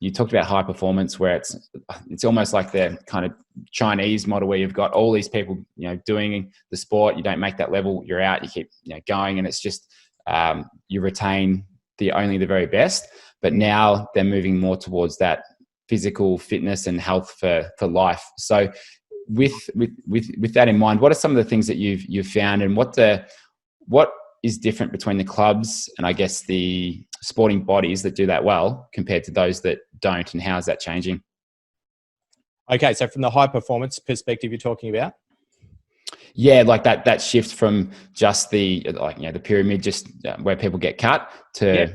you talked about high performance, where it's almost like the kind of Chinese model where you've got all these people, doing the sport. You don't make that level, you're out. You keep going, and it's just you retain only the very best. But now they're moving more towards that physical fitness and health for life. So with that in mind, what are some of the things that you've found, and what is different between the clubs and I guess the sporting bodies that do that well compared to those that don't, and how is that changing? Okay, so from the high performance perspective you're talking about? Yeah, like that shift from just the pyramid, just where people get cut to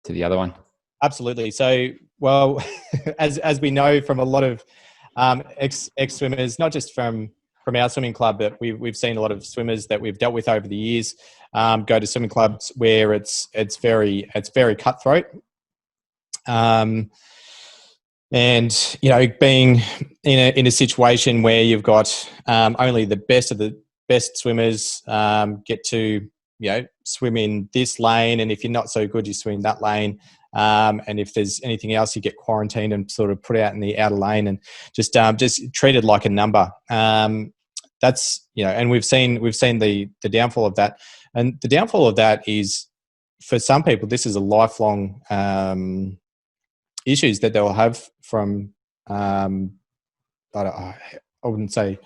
the other one. Absolutely. So, well, as we know from a lot of ex swimmers, not just from our swimming club, but we've seen a lot of swimmers that we've dealt with over the years go to swimming clubs where it's very cutthroat. And being in a situation where you've got only the best of the best swimmers get to swim in this lane, and if you're not so good, you swim in that lane. And if there's anything else, you get quarantined and sort of put out in the outer lane and just treated like a number. That's and we've seen the downfall of that, and the downfall of that is, for some people, this is a lifelong issues that they'll have from I wouldn't say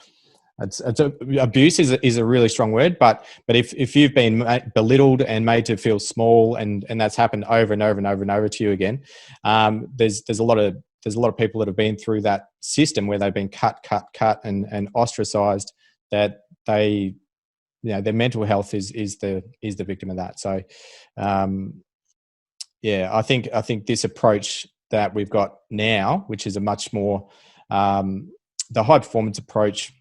abuse is a really strong word, but if you've been belittled and made to feel small, and that's happened over and over and over and over to you again, there's a lot of people that have been through that system where they've been cut and ostracized, that their mental health is the victim of that. So I think this approach that we've got now, which is a much more the high performance approach,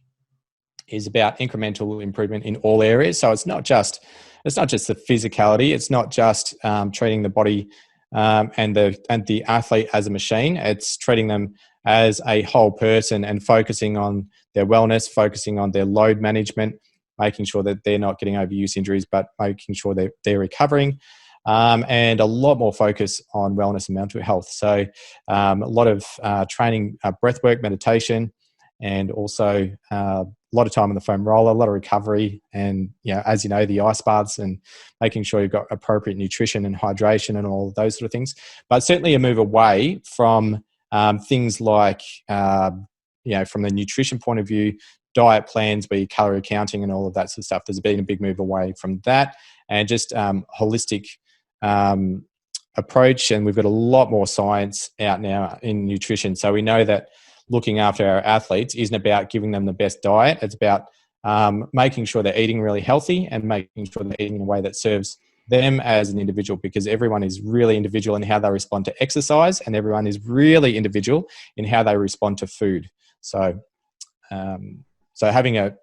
is about incremental improvement in all areas. So it's not just the physicality. It's not just treating the body and the athlete as a machine. It's treating them as a whole person and focusing on their wellness, focusing on their load management, making sure that they're not getting overuse injuries, but making sure they're recovering. And a lot more focus on wellness and mental health. So a lot of training, breathwork, meditation, and also a lot of time on the foam roller, a lot of recovery, and as you know, the ice baths, and making sure you've got appropriate nutrition and hydration and all of those sort of things. But certainly a move away from things like from the nutrition point of view, diet plans where you're calorie counting and all of that sort of stuff. There's been a big move away from that, and just holistic approach. And we've got a lot more science out now in nutrition. So we know that looking after our athletes isn't about giving them the best diet. It's about making sure they're eating really healthy and making sure they're eating in a way that serves them as an individual, because everyone is really individual in how they respond to exercise, and everyone is really individual in how they respond to food. So, having an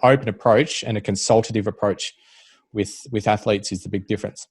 open approach and a consultative approach with athletes is the big difference.